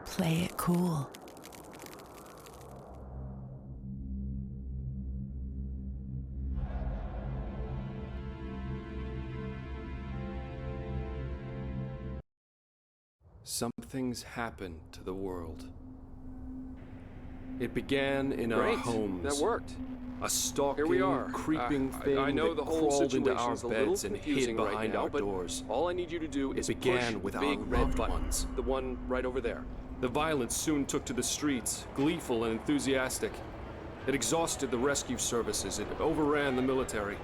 Play it cool. Something's happened to the world. It began in our homes. That worked. A stalking, Here we are. creeping thing I know that the whole crawled into our situation's a little beds and hid confusing right behind now, our but doors. all I need you to do is began push with the our big red loved button, ones. the one right over there. The violence soon took to the streets, gleeful and enthusiastic. It exhausted the rescue services. It overran the military.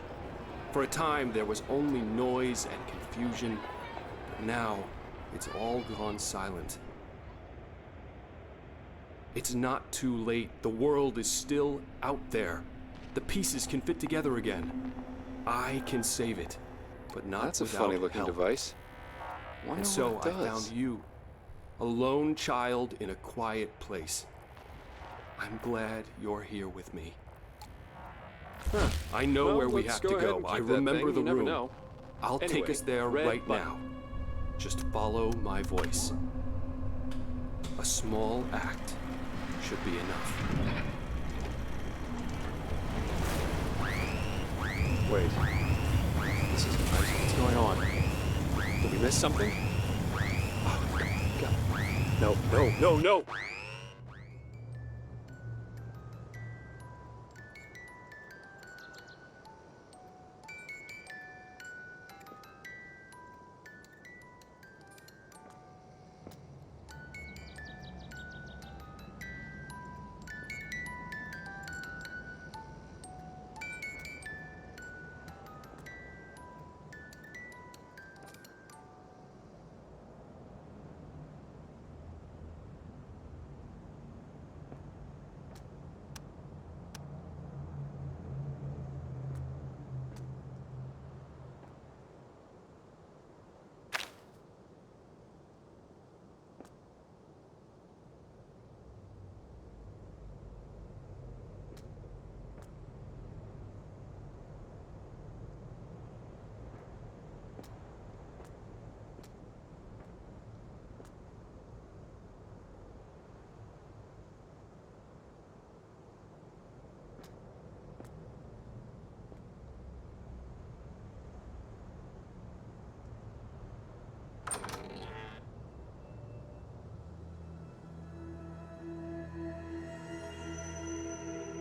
For a time, there was only noise and confusion. But now, it's all gone silent. It's not too late. The world is still out there. The pieces can fit together again. I can save it, but not That's a without funny-looking help. device. Wonder And so what I it does. found you, a lone child in a quiet place. I'm glad you're here with me. Huh. I know Well, where we let's have go to ahead go. and I keep that remember thing. the You never room. know. I'll take Anyway, us there red right button. now. Just follow my voice. A small act should be enough. Wait. This is crazy. What's going on? Did we miss something? Oh, God. No, no, no, no!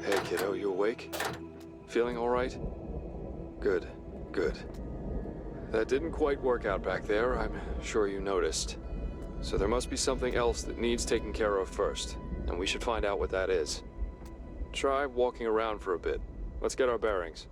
Hey, kiddo, you awake? Feeling all right? Good, good. That didn't quite work out back there, I'm sure you noticed. So there must be something else that needs taken care of first, and we should find out what that is. Try walking around for a bit. Let's get our bearings.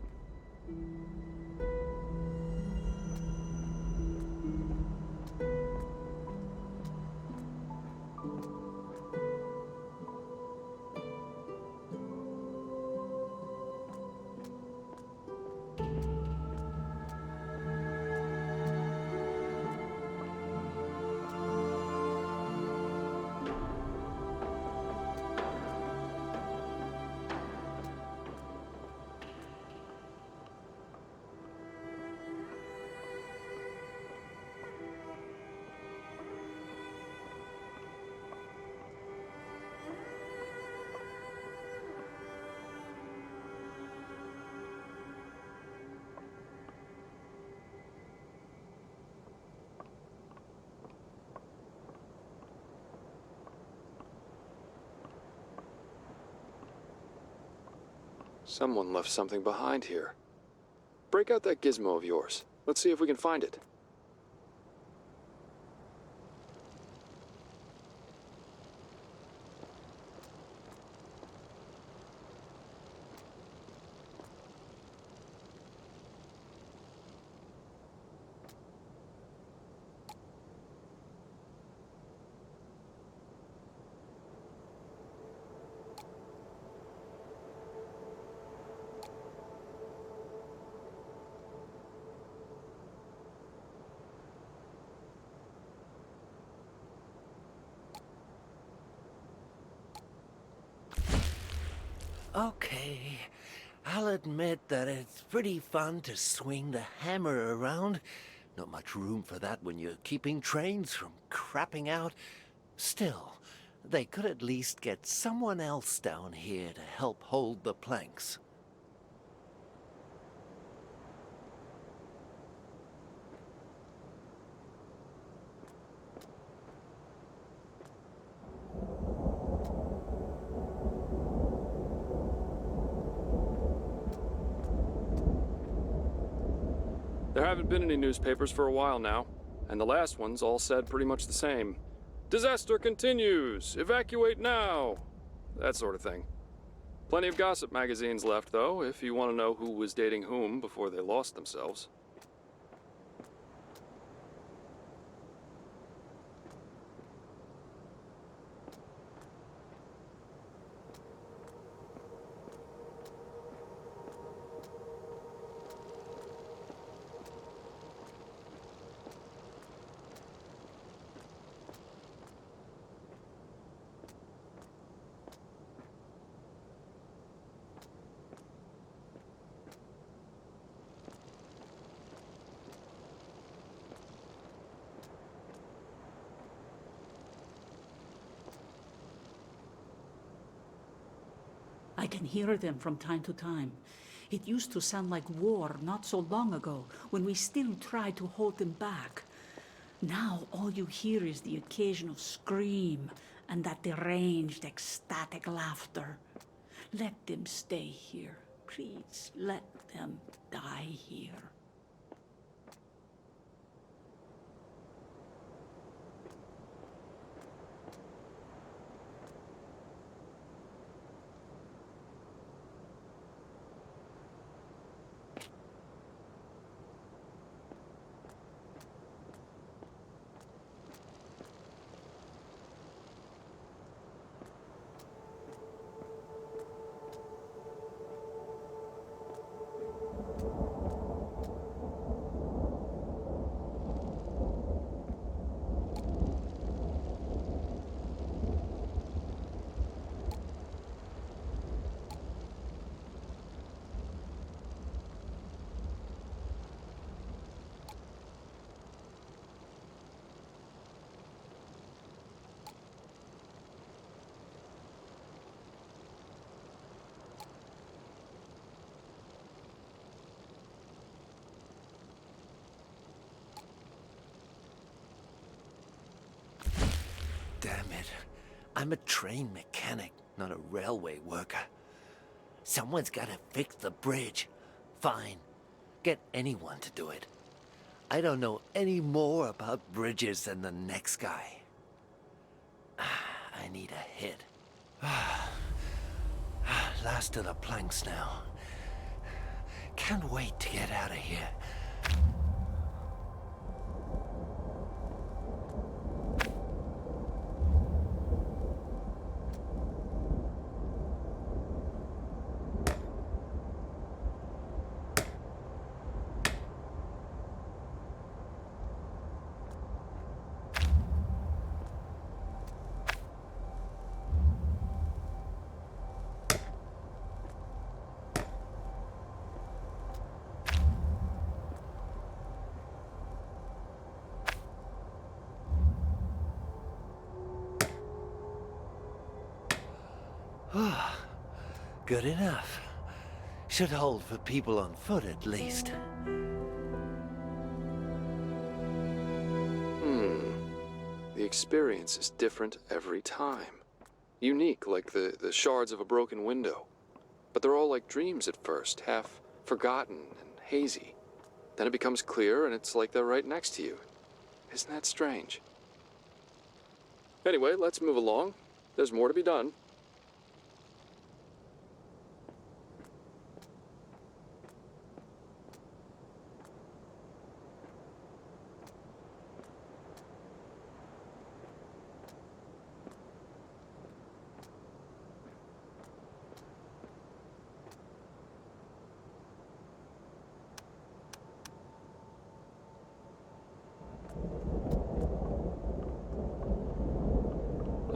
Someone left something behind here. Break out that gizmo of yours. Let's see if we can find it. Okay, I'll admit that it's pretty fun to swing the hammer around. Not much room for that when you're keeping trains from crapping out. Still, they could at least get someone else down here to help hold the planks. There haven't been any newspapers for a while now, and the last ones all said pretty much the same. Disaster continues! Evacuate now! That sort of thing. Plenty of gossip magazines left, though, if you want to know who was dating whom before they lost themselves. I can hear them from time to time. It used to sound like war not so long ago, when we still tried to hold them back. Now all you hear is the occasional scream and that deranged, ecstatic laughter. Let them stay here. Please, let them die here. Damn it. I'm a train mechanic, not a railway worker. Someone's gotta fix the bridge. Fine. Get anyone to do it. I don't know any more about bridges than the next guy. I need a hit. Last of the planks now. Can't wait to get out of here. Good enough. Should hold for people on foot at least. The experience is different every time. Unique, like the shards of a broken window. But they're all like dreams at first, half forgotten and hazy. Then it becomes clear and it's like they're right next to you. Isn't that strange? Anyway, let's move along. There's more to be done.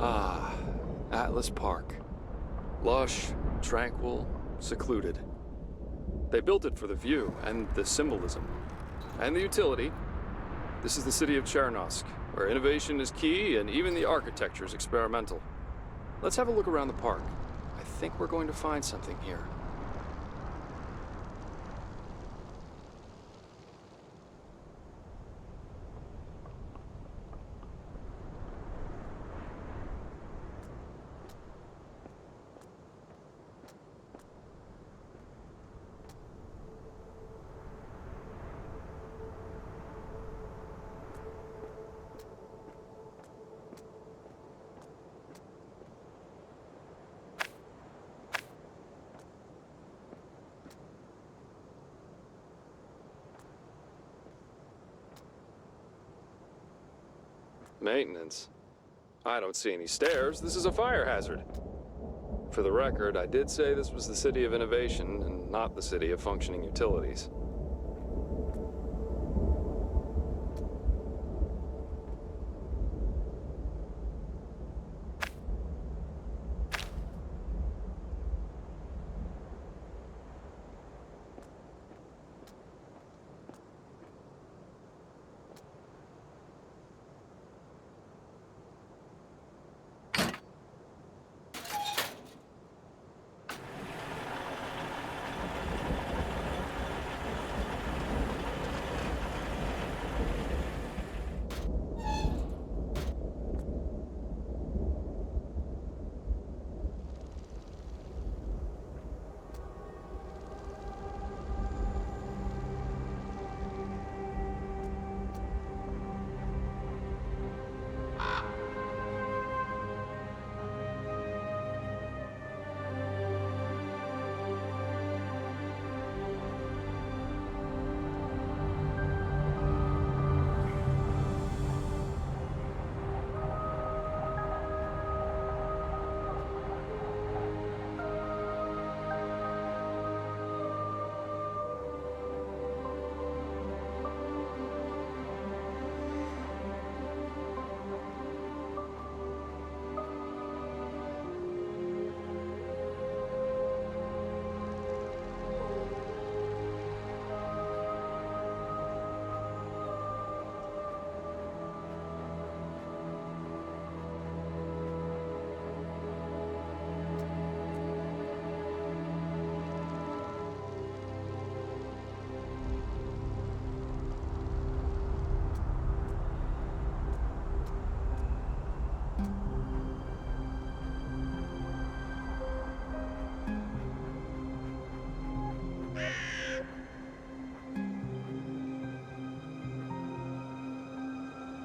Ah, Atlas Park. Lush, tranquil, secluded. They built it for the view, and the symbolism, and the utility. This is the city of Chernosk, where innovation is key and even the architecture is experimental. Let's have a look around the park. I think we're going to find something here. Maintenance? I don't see any stairs. This is a fire hazard. For the record, I did say this was the city of innovation and not the city of functioning utilities.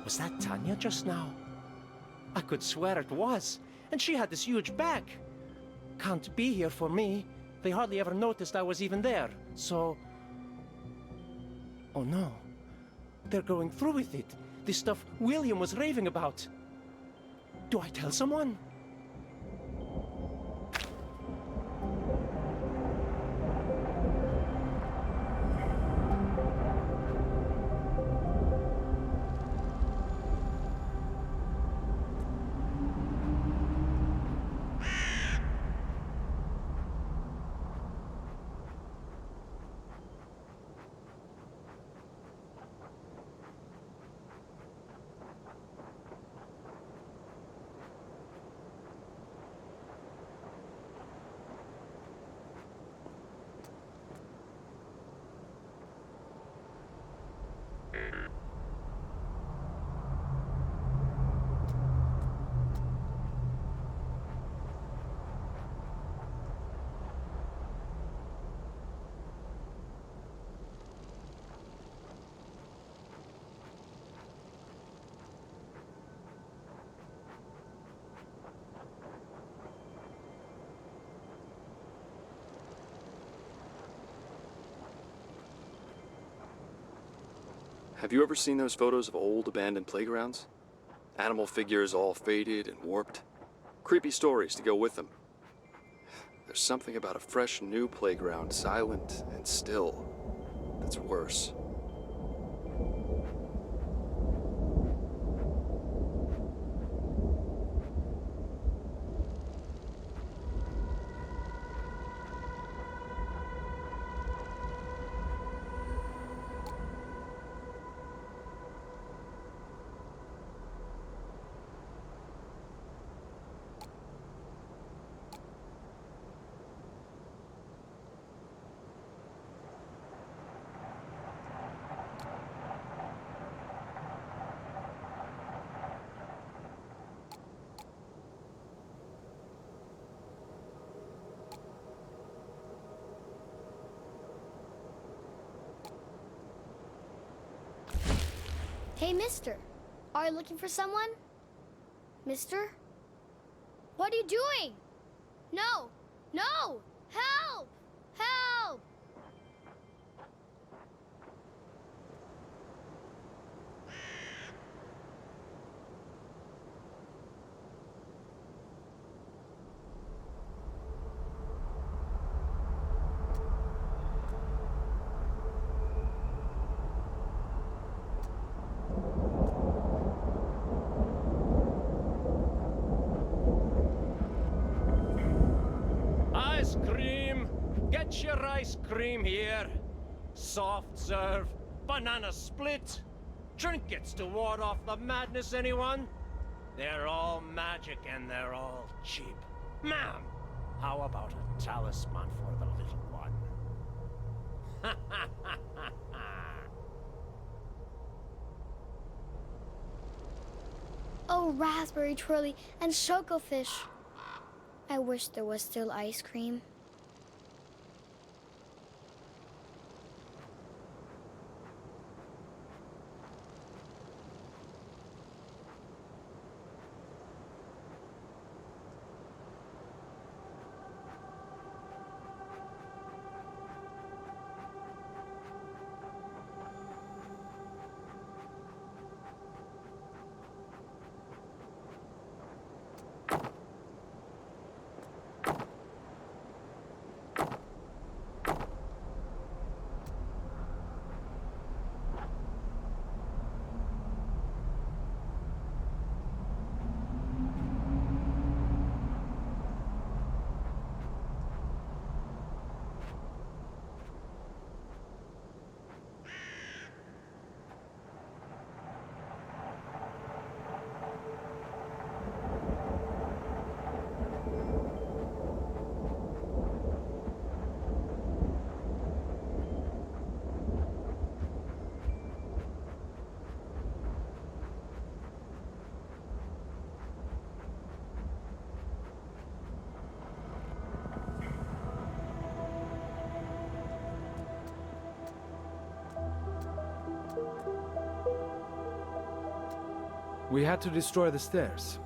Was that Tanya just now? I could swear it was. And she had this huge bag. Can't be here for me. They hardly ever noticed I was even there, so... Oh no. They're going through with it. The stuff William was raving about. Do I tell someone? Have you ever seen those photos of old abandoned playgrounds? Animal figures all faded and warped. Creepy stories to go with them. There's something about a fresh new playground, silent and still, that's worse. Hey, mister. Are you looking for someone? Mister? What are you doing? No! No! Help! Help! Ice cream! Get your ice cream here. Soft serve, banana split, trinkets to ward off the madness, anyone? They're all magic and they're all cheap. Ma'am, how about a talisman for the little one? Oh, raspberry twirly and chocofish. I wish there was still ice cream. We had to destroy the stairs.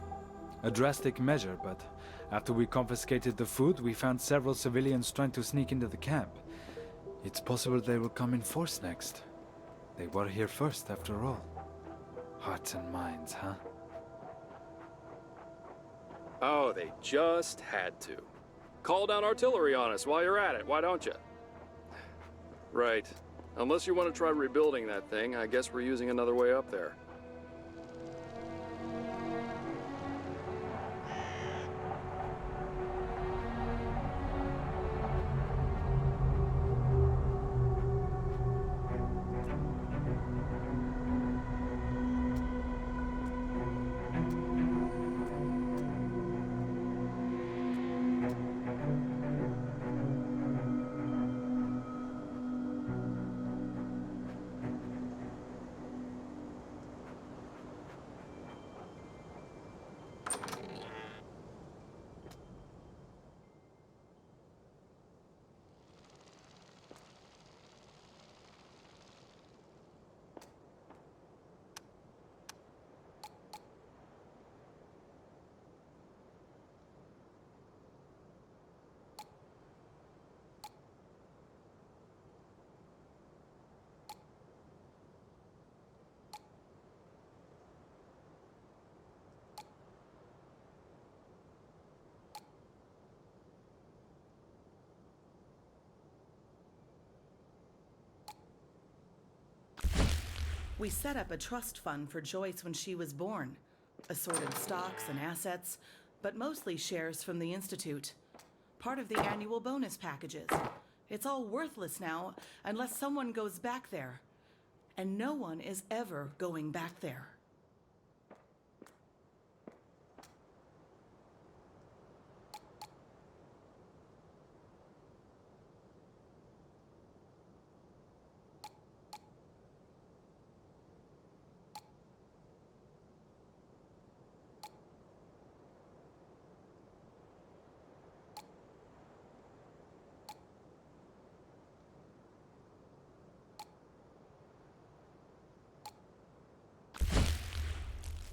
A drastic measure, but after we confiscated the food, we found several civilians trying to sneak into the camp. It's possible they will come in force next. They were here first, after all. Hearts and minds, huh? Oh, they just had to. Call down artillery on us while you're at it, why don't you? Right. Unless you want to try rebuilding that thing, I guess we're using another way up there. We set up a trust fund for Joyce when she was born. Assorted stocks and assets, but mostly shares from the Institute. Part of the annual bonus packages. It's all worthless now unless someone goes back there. And no one is ever going back there.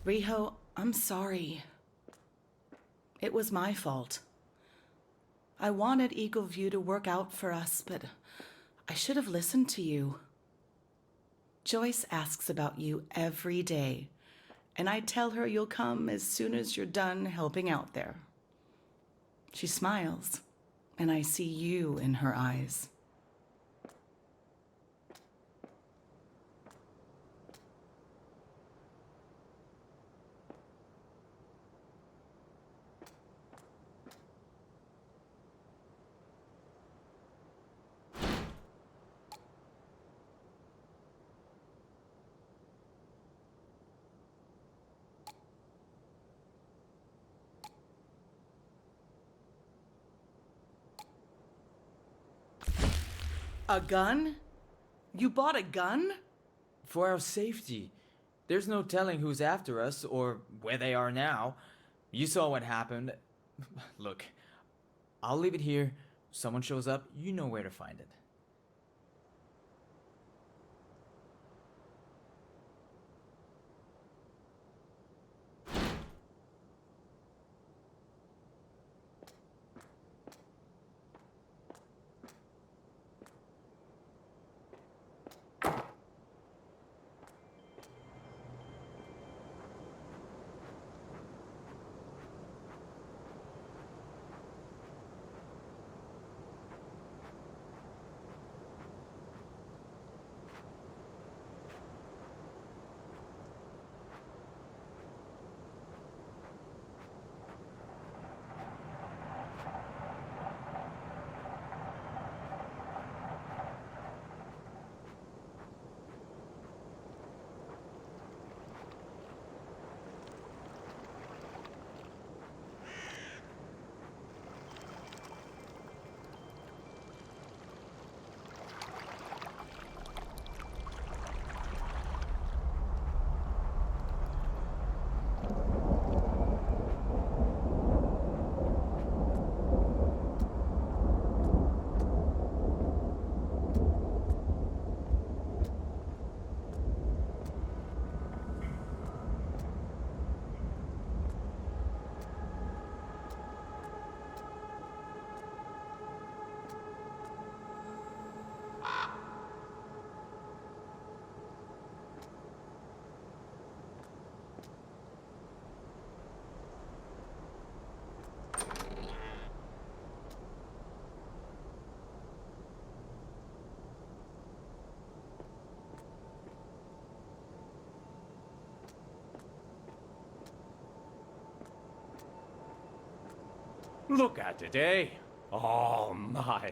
Riho, I'm sorry. It was my fault. I wanted Eagle View to work out for us, but I should have listened to you. Joyce asks about you every day, and I tell her you'll come as soon as you're done helping out there. She smiles, and I see you in her eyes. A gun? You bought a gun? For our safety. There's no telling who's after us or where they are now. You saw what happened. Look, I'll leave it here. Someone shows up, you know where to find it. Look at it, eh? Oh, man.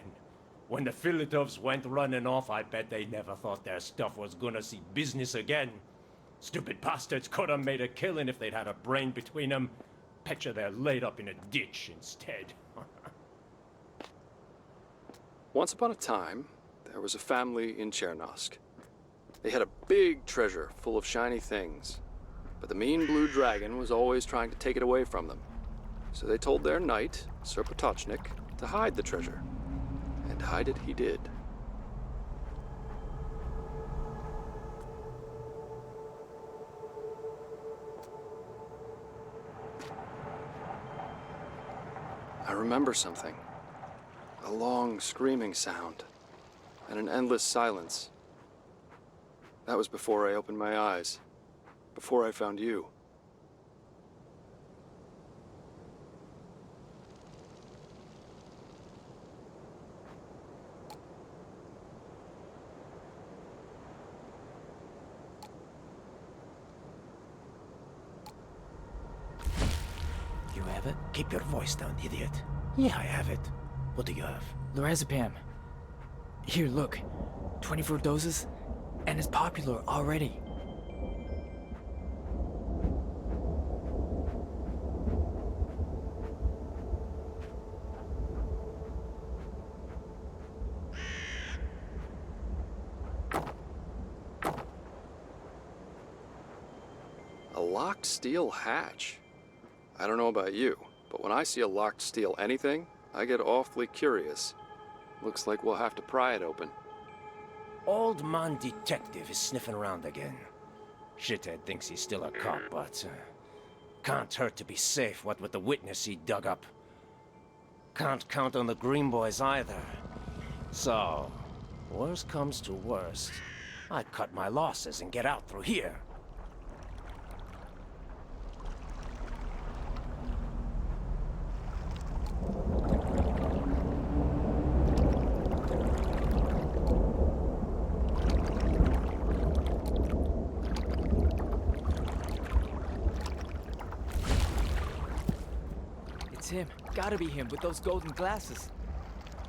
When the Philadelphs went running off, I bet they never thought their stuff was gonna see business again. Stupid bastards could have made a killing if they'd had a brain between them. Betcha they're laid up in a ditch instead. Once upon a time, there was a family in Chernosk. They had a big treasure full of shiny things, but the mean blue dragon was always trying to take it away from them. So they told their knight, Sir Potochnik, to hide the treasure. And hide it he did. I remember something. A long screaming sound, and an endless silence. That was before I opened my eyes, before I found you. You have it? Keep your voice down, idiot. Yeah, I have it. What do you have? Lorazepam. Here, look. 24 doses, and it's popular already. A locked steel hatch. I don't know about you, but when I see a locked steel anything, I get awfully curious. Looks like we'll have to pry it open. Old man detective is sniffing around again. Shithead thinks he's still a cop, but can't hurt to be safe, what with the witness he dug up. Can't count on the Green Boys either. So, worst comes to worst, I cut my losses and get out through here. It's him. Gotta be him with those golden glasses.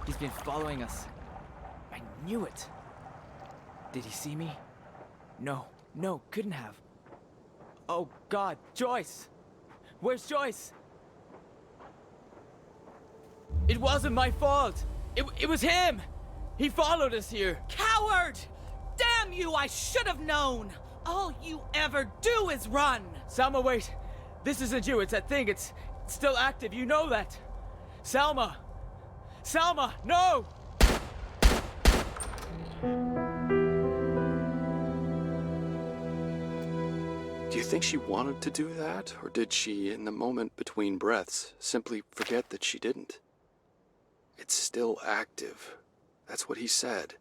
He's been following us. I knew it. Did he see me? No, couldn't have. Oh God, Joyce! Where's Joyce? It wasn't my fault! It was him! He followed us here! Coward! Damn you, I should have known! All you ever do is run! Salma, wait! This isn't you, it's that thing, it's still active, you know that! Salma! Salma, no! Do you think she wanted to do that, or did she, in the moment between breaths, simply forget that she didn't? It's still active. That's what he said.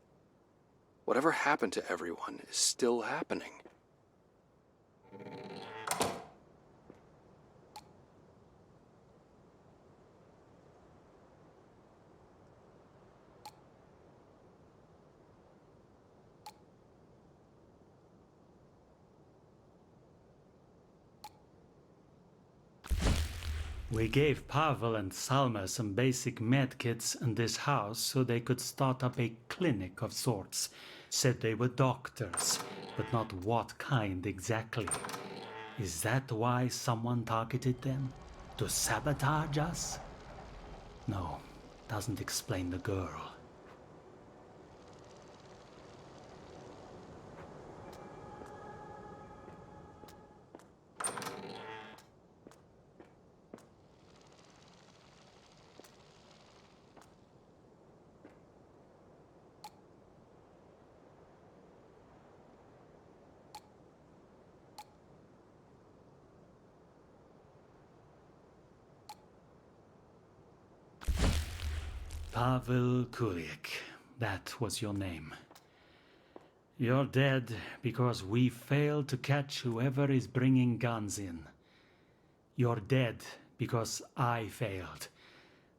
Whatever happened to everyone is still happening. We gave Pavel and Salma some basic medkits in this house so they could start up a clinic of sorts. Said they were doctors, but not what kind exactly. Is that why someone targeted them? To sabotage us? No, doesn't explain the girl. Pavel Kuliak, that was your name. You're dead because we failed to catch whoever is bringing guns in. You're dead because I failed.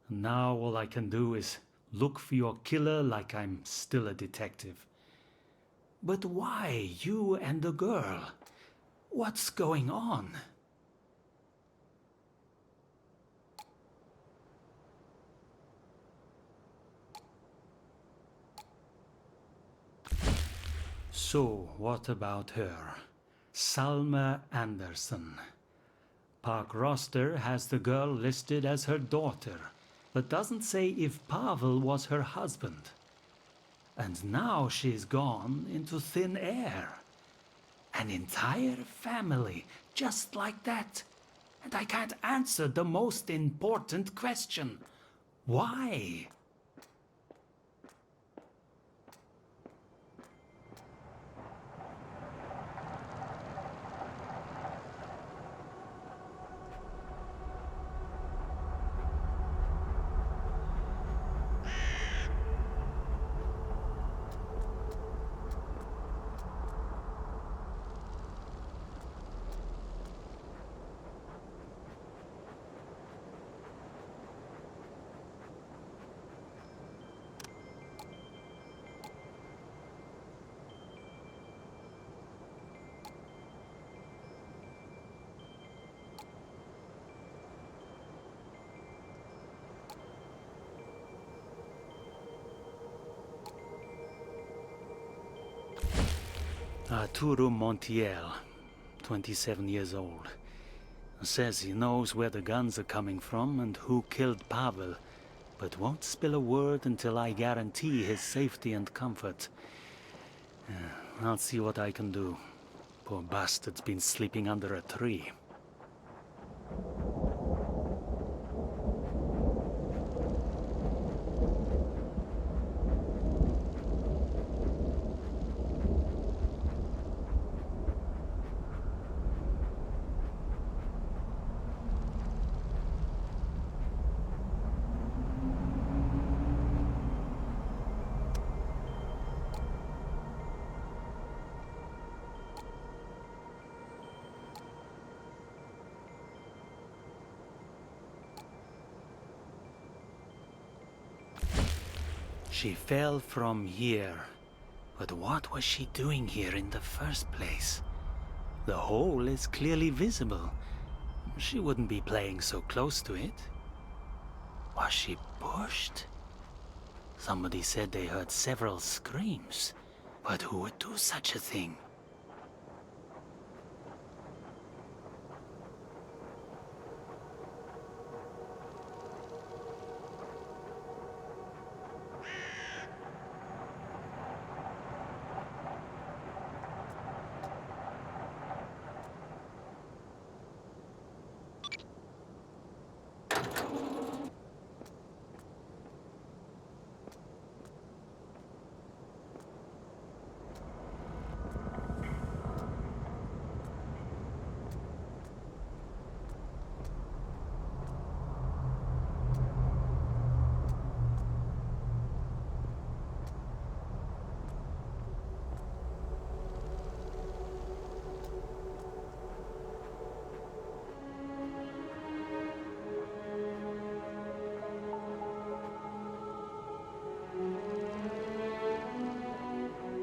Now all I can do is look for your killer like I'm still a detective. But why you and the girl? What's going on? So, what about her? Salma Anderson. Park roster has the girl listed as her daughter, but doesn't say if Pavel was her husband. And now she's gone into thin air. An entire family, just like that. And I can't answer the most important question. Why? Arturo Montiel, 27 years old. Says he knows where the guns are coming from and who killed Pavel, but won't spill a word until I guarantee his safety and comfort. I'll see what I can do. Poor bastard's been sleeping under a tree. She fell from here. But what was she doing here in the first place? The hole is clearly visible. She wouldn't be playing so close to it. Was she pushed? Somebody said they heard several screams. But who would do such a thing?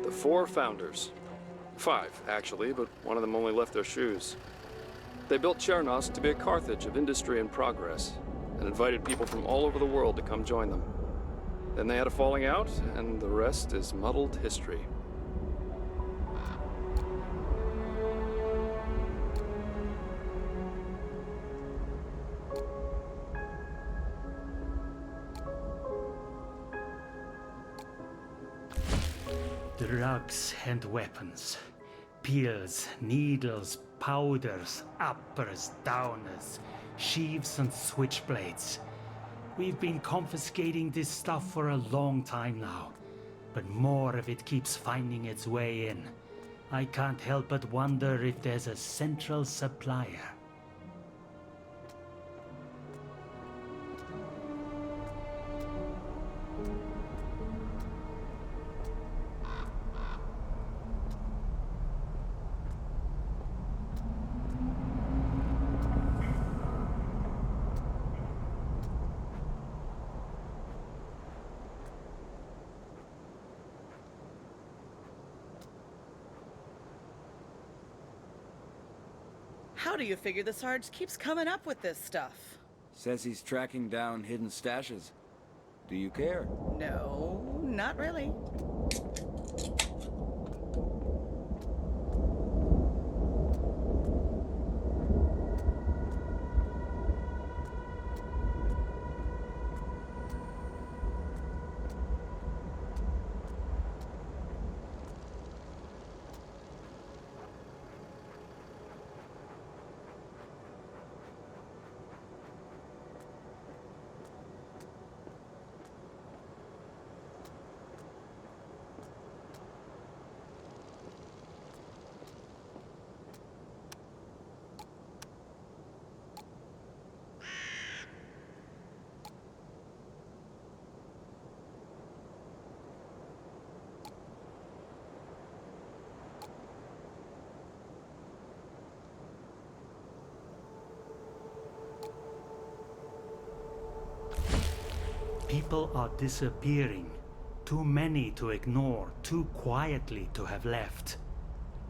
The 4 founders. 5, actually, but one of them only left their shoes. They built Chernos to be a Carthage of industry and progress, and invited people from all over the world to come join them. Then they had a falling out, and the rest is muddled history. Drugs and weapons. Pills, needles, powders, uppers, downers, sheaves and switchblades. We've been confiscating this stuff for a long time now, but more of it keeps finding its way in. I can't help but wonder if there's a central supplier. How do you figure the Sarge keeps coming up with this stuff? Says he's tracking down hidden stashes. Do you care? No, not really. People are disappearing. Too many to ignore, too quietly to have left.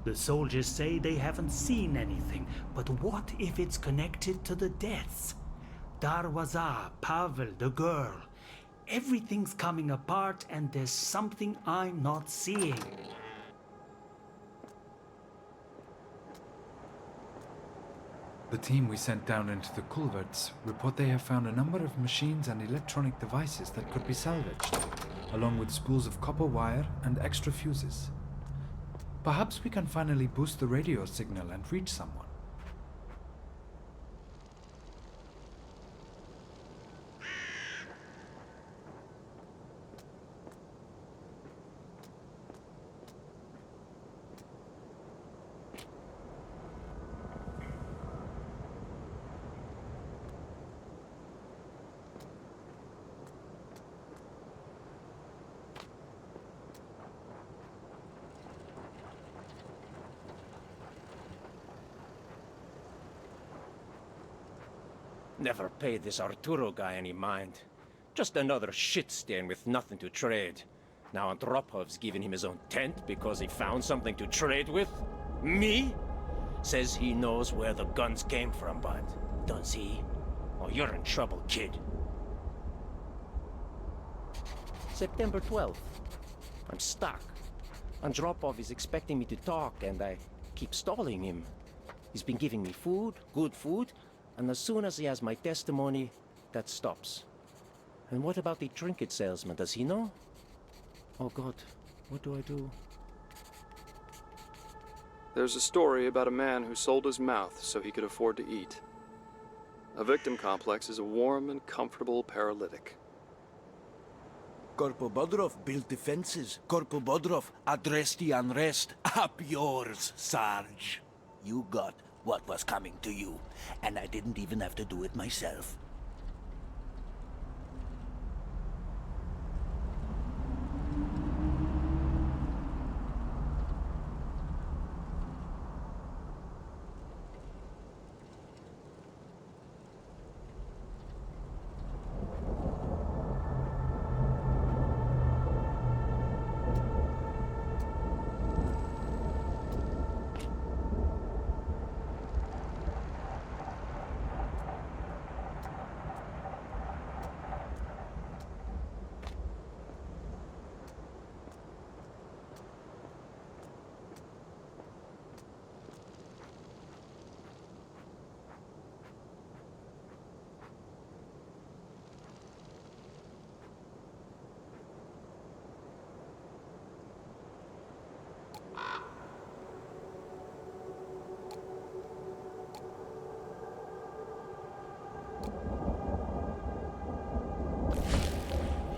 The soldiers say they haven't seen anything, but what if it's connected to the deaths? Darwaza, Pavel, the girl. Everything's coming apart and there's something I'm not seeing. The team we sent down into the culverts report they have found a number of machines and electronic devices that could be salvaged, along with spools of copper wire and extra fuses. Perhaps we can finally boost the radio signal and reach someone. Never paid this Arturo guy any mind. Just another shit stain with nothing to trade. Now Andropov's giving him his own tent because he found something to trade with? Me? Says he knows where the guns came from, but does he? Oh, you're in trouble, kid. September 12th. I'm stuck. Andropov is expecting me to talk, and I keep stalling him. He's been giving me food, good food, and as soon as he has my testimony, that stops. And what about the trinket salesman? Does he know? Oh God, what do I do? There's a story about a man who sold his mouth so he could afford to eat. A victim complex is a warm and comfortable paralytic. Corporal Bodrov built defenses. Corporal Bodrov addressed the unrest. Up yours, Sarge. You got what was coming to you, and I didn't even have to do it myself.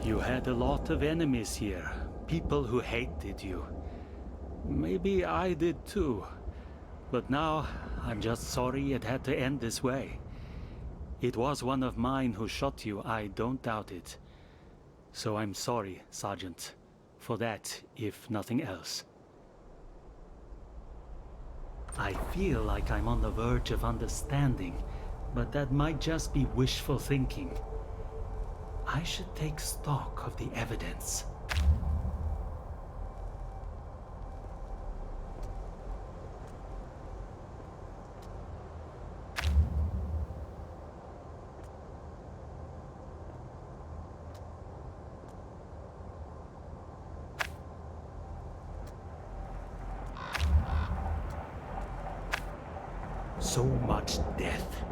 You had a lot of enemies here, people who hated you. Maybe I did too. But now, I'm just sorry it had to end this way. It was one of mine who shot you, I don't doubt it. So I'm sorry, Sergeant, for that, if nothing else. I feel like I'm on the verge of understanding, but that might just be wishful thinking. I should take stock of the evidence. So much death.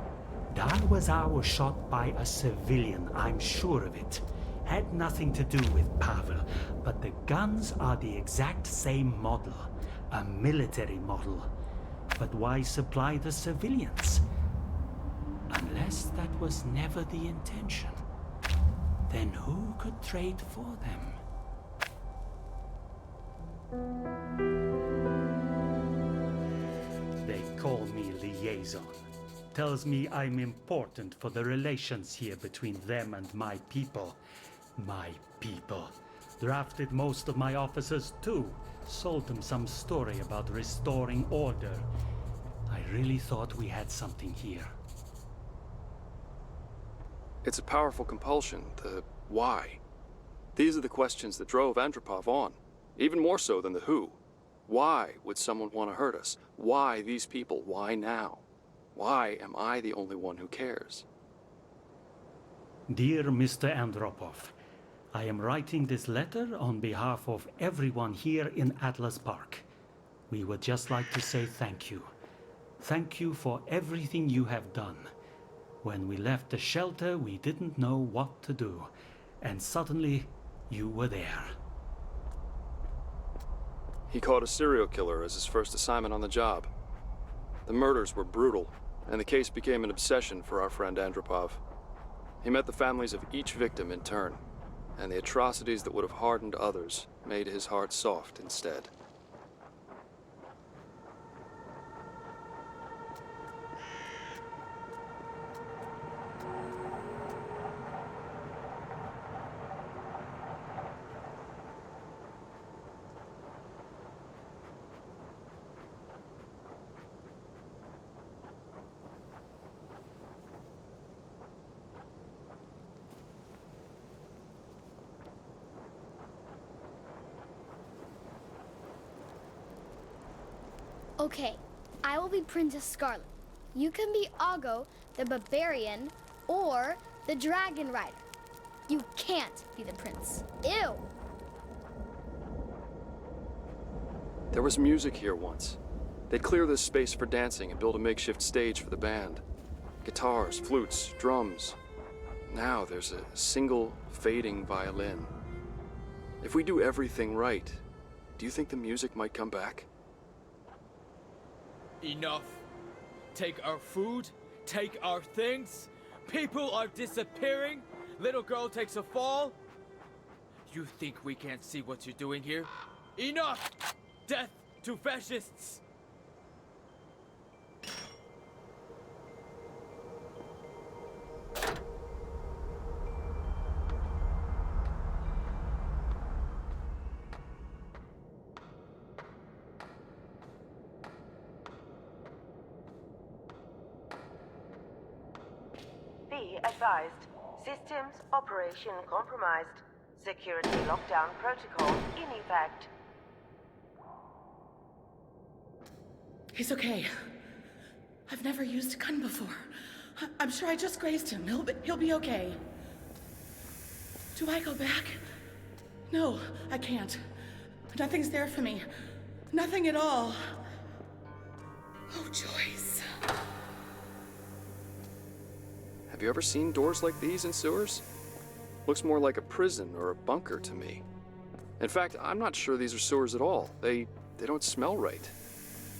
Darwaza was shot by a civilian, I'm sure of it. Had nothing to do with Pavel, but the guns are the exact same model. A military model. But why supply the civilians? Unless that was never the intention. Then who could trade for them? They call me liaison. Tells me I'm important for the relations here between them and my people. My people. Drafted most of my officers too. Sold them some story about restoring order. I really thought we had something here. It's a powerful compulsion, the why. These are the questions that drove Andropov on, even more so than the who. Why would someone want to hurt us? Why these people? Why now? Why am I the only one who cares? Dear Mr. Andropov, I am writing this letter on behalf of everyone here in Atlas Park. We would just like to say thank you. Thank you for everything you have done. When we left the shelter, we didn't know what to do. And suddenly, you were there. He caught a serial killer as his first assignment on the job. The murders were brutal, and the case became an obsession for our friend Andropov. He met the families of each victim in turn, and the atrocities that would have hardened others made his heart soft instead. Okay, I will be Princess Scarlet. You can be Ago, the barbarian, or the dragon rider. You can't be the prince. Ew! There was music here once. They'd clear this space for dancing and build a makeshift stage for the band. Guitars, flutes, drums. Now there's a single fading violin. If we do everything right, do you think the music might come back? Enough. Take our food, take our things. People are disappearing. Little girl takes a fall. You think we can't see what you're doing here? Enough! Death to fascists! Be advised. Systems operation compromised. Security lockdown protocol in effect. He's okay. I've never used a gun before. I'm sure I just grazed him. He'll be okay. Do I go back? No, I can't. Nothing's there for me. Nothing at all. Oh, Joyce. Have you ever seen doors like these in sewers? Looks more like a prison or a bunker to me. In fact, I'm not sure these are sewers at all. They don't smell right.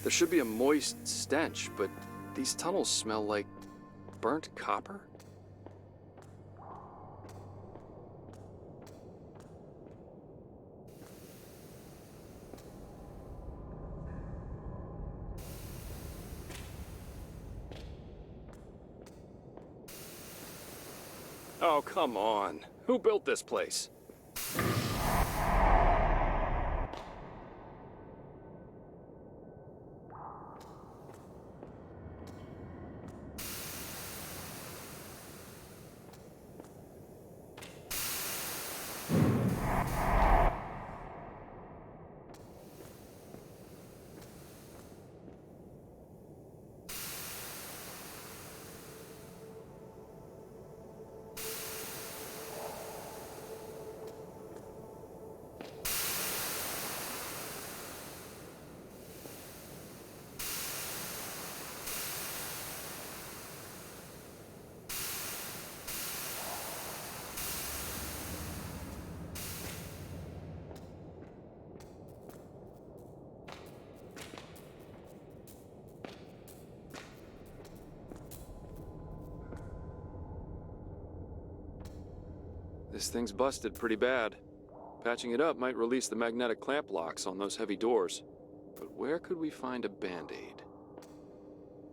There should be a moist stench, but these tunnels smell like burnt copper? Oh, come on. Who built this place? This thing's busted pretty bad. Patching it up might release the magnetic clamp locks on those heavy doors. But where could we find a Band-Aid?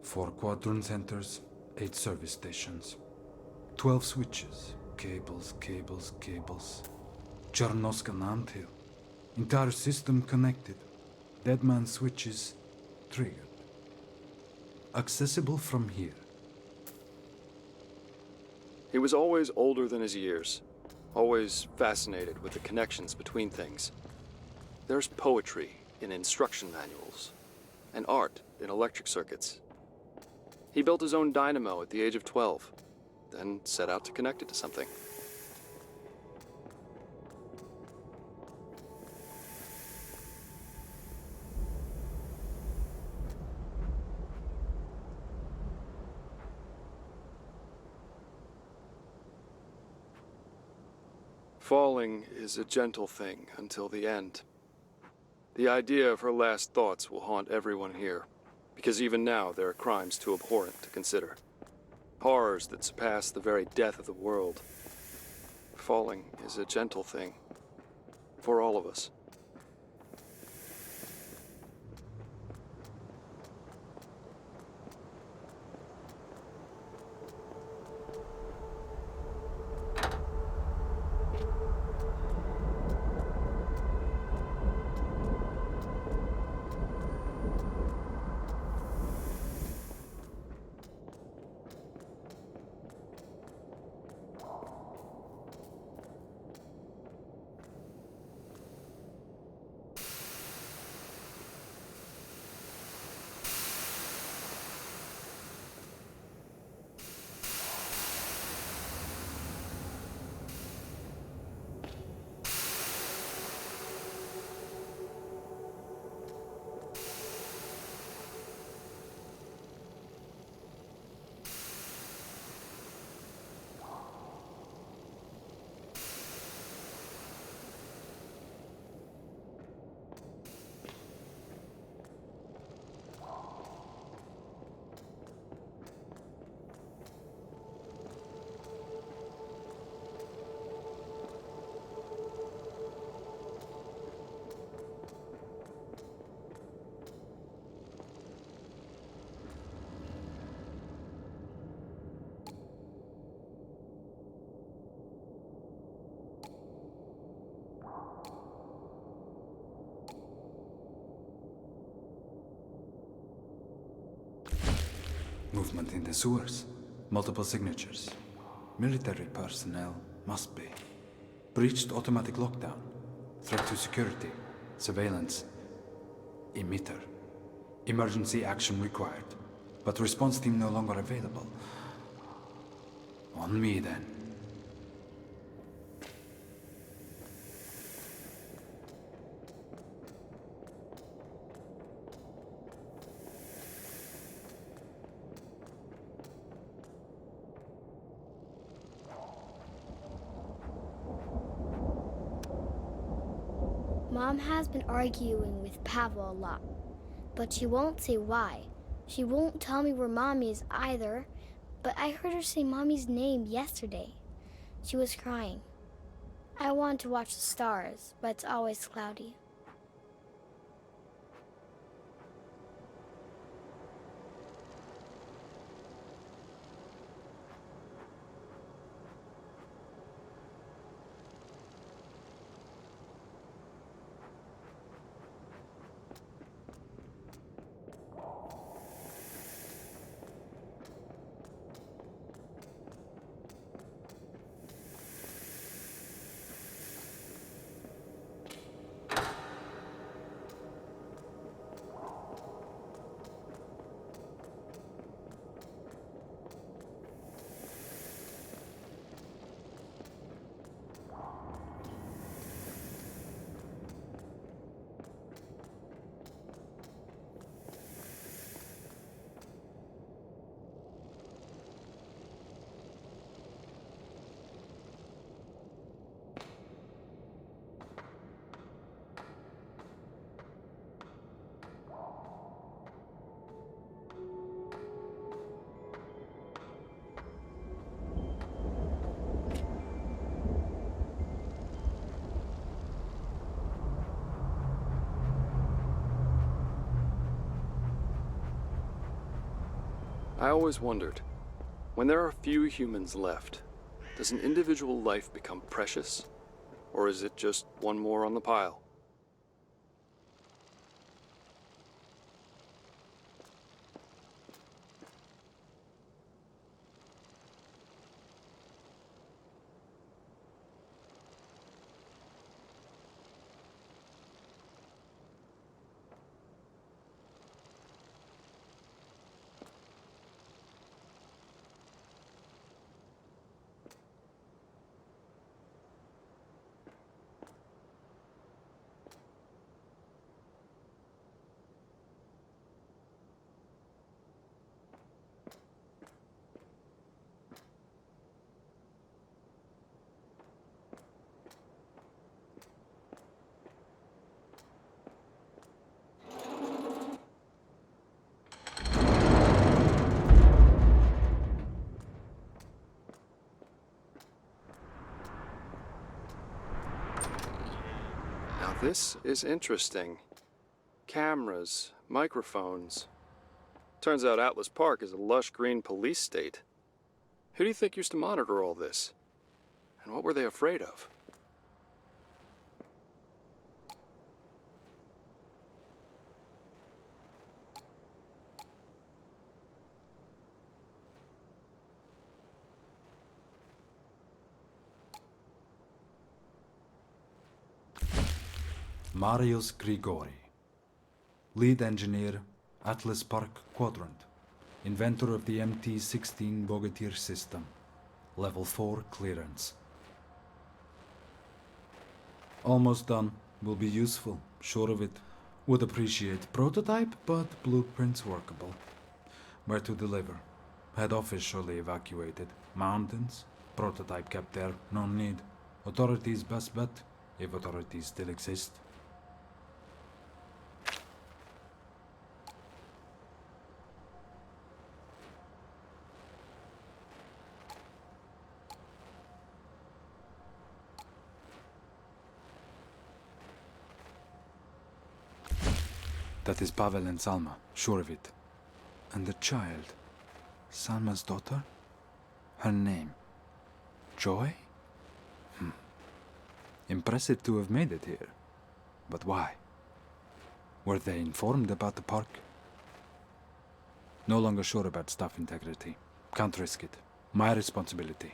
4 quadrant centers, 8 service stations, 12 switches, cables, cables, cables. Chernoska Anthill. Entire system connected. Deadman switches triggered. Accessible from here. He was always older than his years. Always fascinated with the connections between things. There's poetry in instruction manuals, and art in electric circuits. He built his own dynamo at the age of 12, then set out to connect it to something. Falling is a gentle thing until the end. The idea of her last thoughts will haunt everyone here, because even now there are crimes too abhorrent to consider. Horrors that surpass the very death of the world. Falling is a gentle thing. For all of us. movement in the sewers. Multiple signatures. Military personnel, must be. Breached automatic lockdown. Threat to security. Surveillance. Emitter. Emergency action required. But response team no longer available. On me then. Mom has been arguing with Pavel a lot, but she won't say why. She won't tell me where Mommy is either, but I heard her say Mommy's name yesterday. She was crying. I want to watch the stars, but it's always cloudy. I always wondered, when there are few humans left, does an individual life become precious? Or is it just one more on the pile? This is interesting. Cameras, microphones. Turns out Atlas Park is a lush green police state. Who do you think used to monitor all this? And what were they afraid of? Marius Grigori. Lead engineer, Atlas Park Quadrant. Inventor of the MT-16 Bogatyr system. Level 4 clearance. Almost done. Will be useful, sure of it. Would appreciate prototype, but blueprints workable. Where to deliver? Head office surely evacuated. Mountains? Prototype kept there, no need. Authorities best bet, if authorities still exist. That is Pavel and Salma, sure of it. And the child. Salma's daughter? Her name? Joy? Impressive to have made it here. But why? Were they informed about the park? No longer sure about staff integrity. Can't risk it. My responsibility.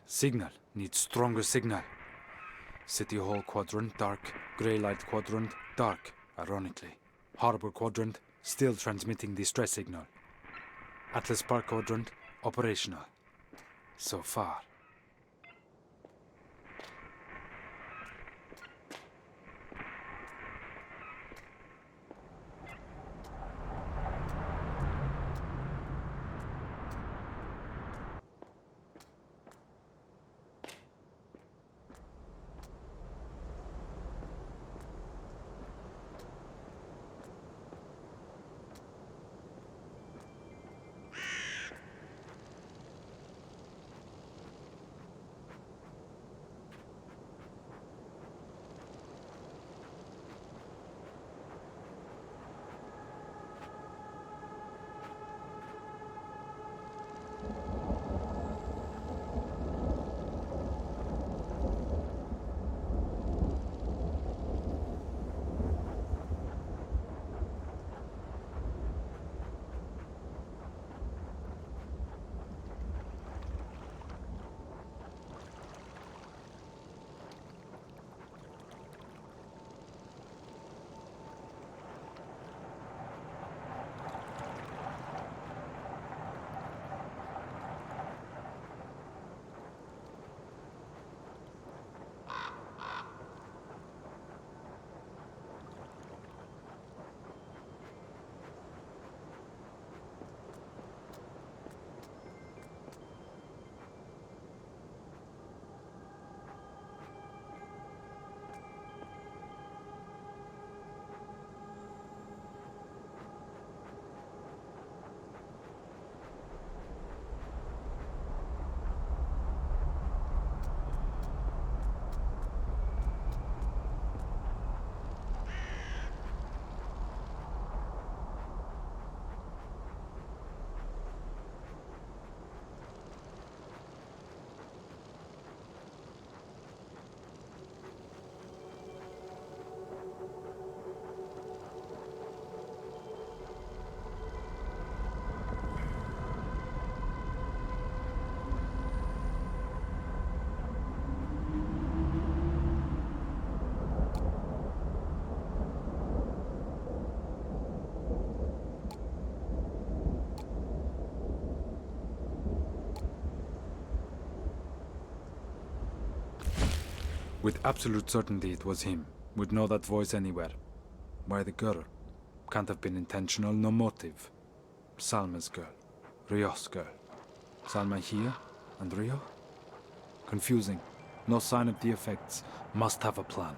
Signal. Need stronger signal. City Hall quadrant, dark. Grey light quadrant, dark, ironically. Harbor quadrant, still transmitting distress signal. Atlas Park quadrant, operational. So far. With absolute certainty it was him. Would know that voice anywhere. Why the girl? Can't have been intentional, no motive. Salma's girl. Rio's girl. Salma here, and Rio? Confusing. No sign of the effects. Must have a plan.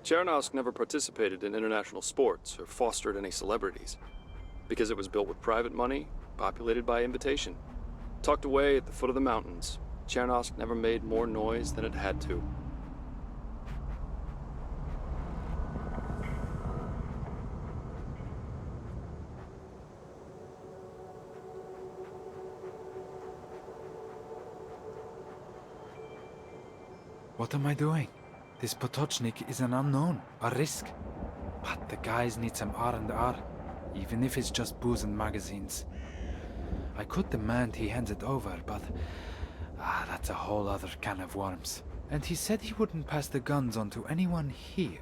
Chernosk never participated in international sports or fostered any celebrities, because it was built with private money, populated by invitation. Tucked away at the foot of the mountains, Chernosk never made more noise than it had to. What am I doing? This Potochnik is an unknown, a risk. But the guys need some R&R, even if it's just booze and magazines. I could demand he hands it over, but that's a whole other can of worms. And he said he wouldn't pass the guns on to anyone here.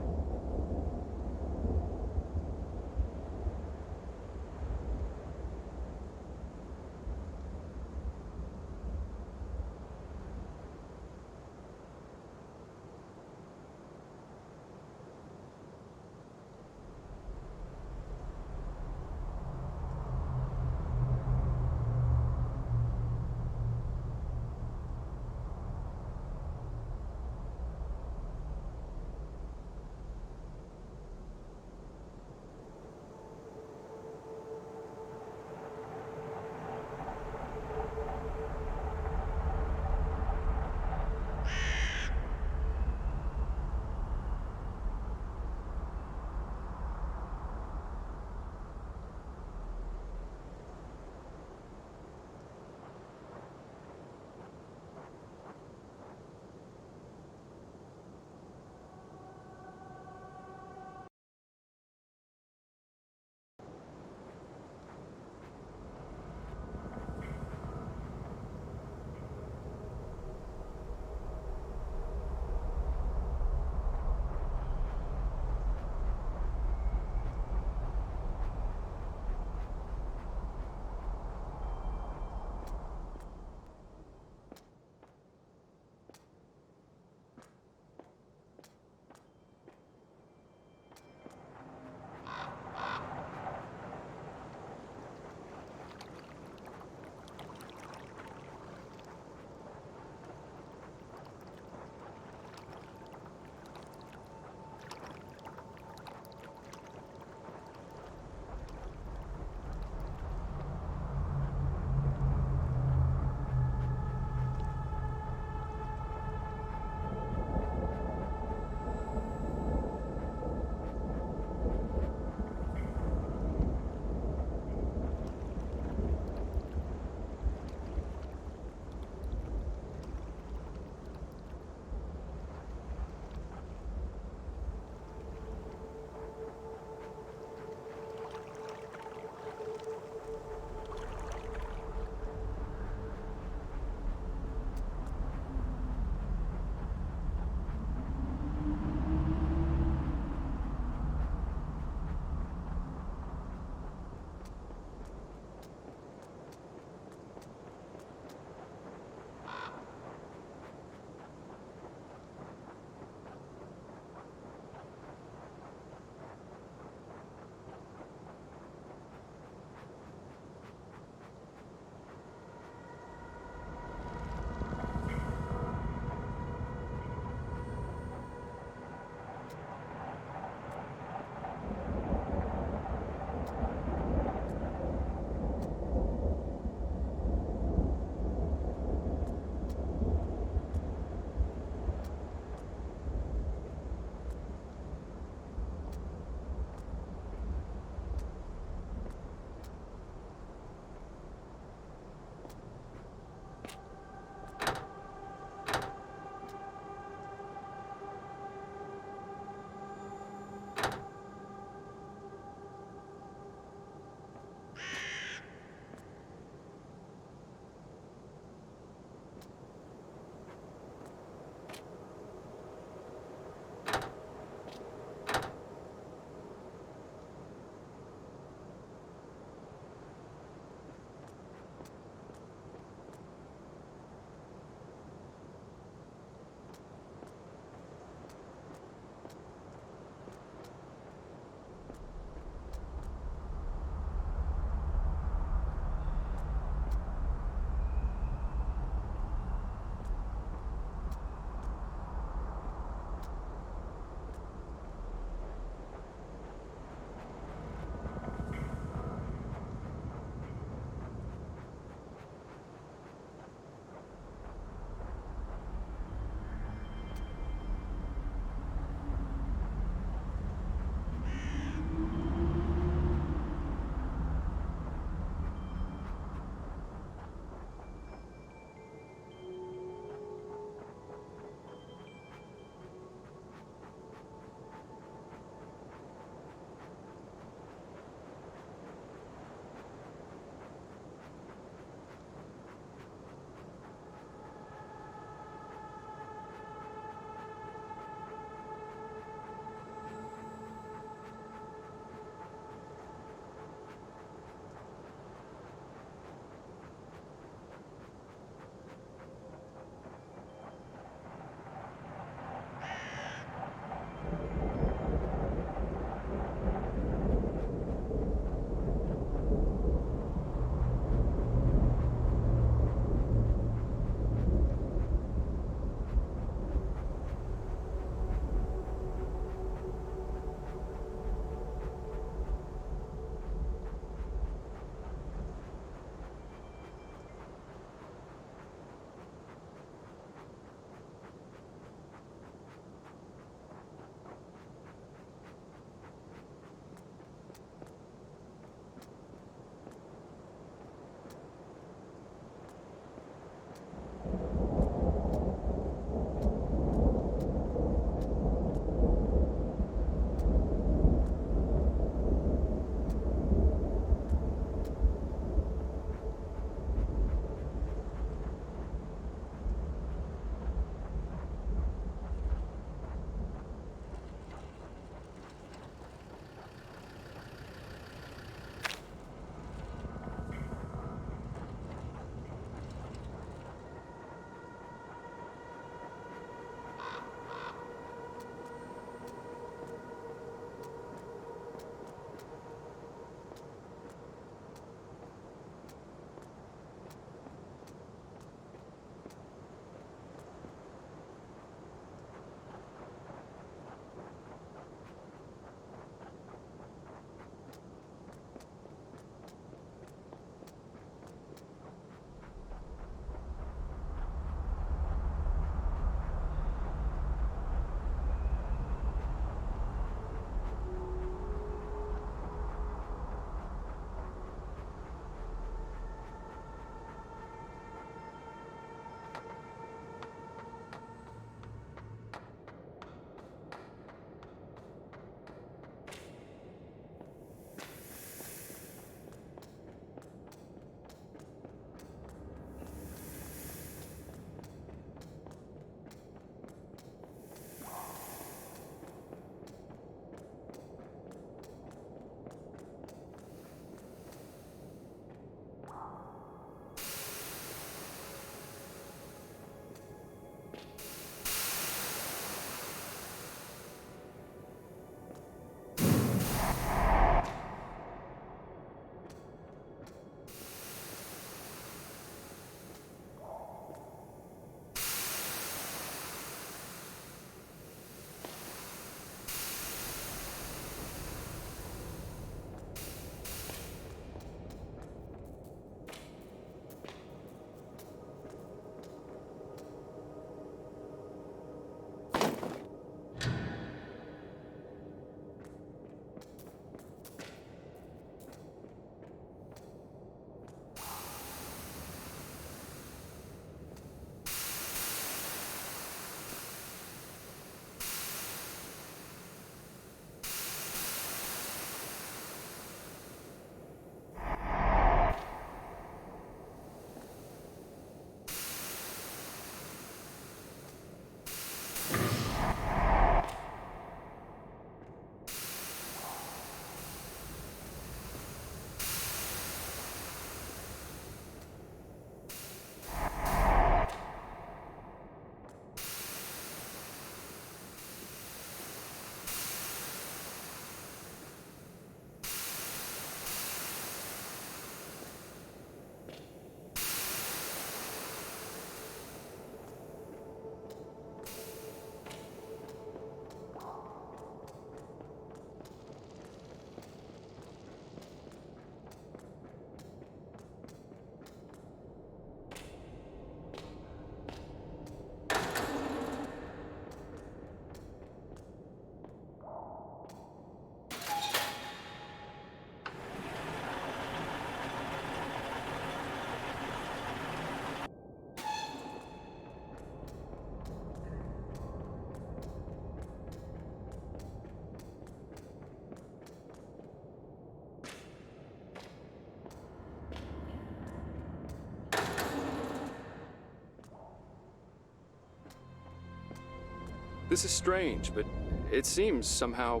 This is strange, but it seems somehow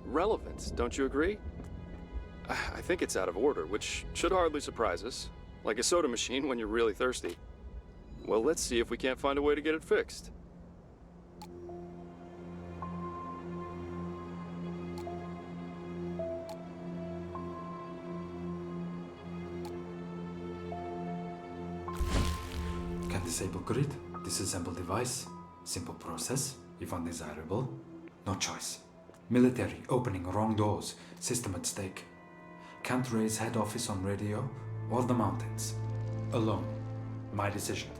relevant, don't you agree? I think it's out of order, which should hardly surprise us. Like a soda machine when you're really thirsty. Well, let's see if we can't find a way to get it fixed. Can disable grid, disassemble device, simple process, if undesirable, no choice. Military, opening wrong doors, system at stake. Can't raise head office on radio or the mountains. Alone, my decision.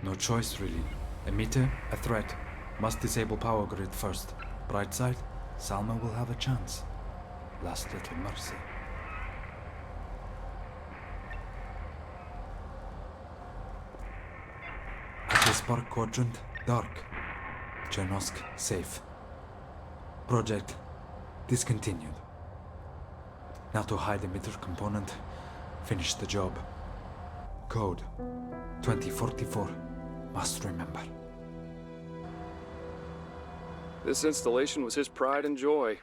No choice really. Emitter, a threat. Must disable power grid first. Bright side, Salma will have a chance. Last little mercy. Atlas Park quadrant, dark. Chernosk, safe. Project, discontinued. Now to hide emitter component, finish the job. Code, 2044, must remember. This installation was his pride and joy.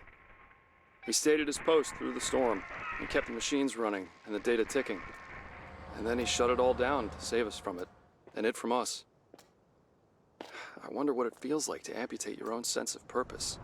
He stayed at his post through the storm and kept the machines running and the data ticking. And then he shut it all down to save us from it, and it from us. I wonder what it feels like to amputate your own sense of purpose.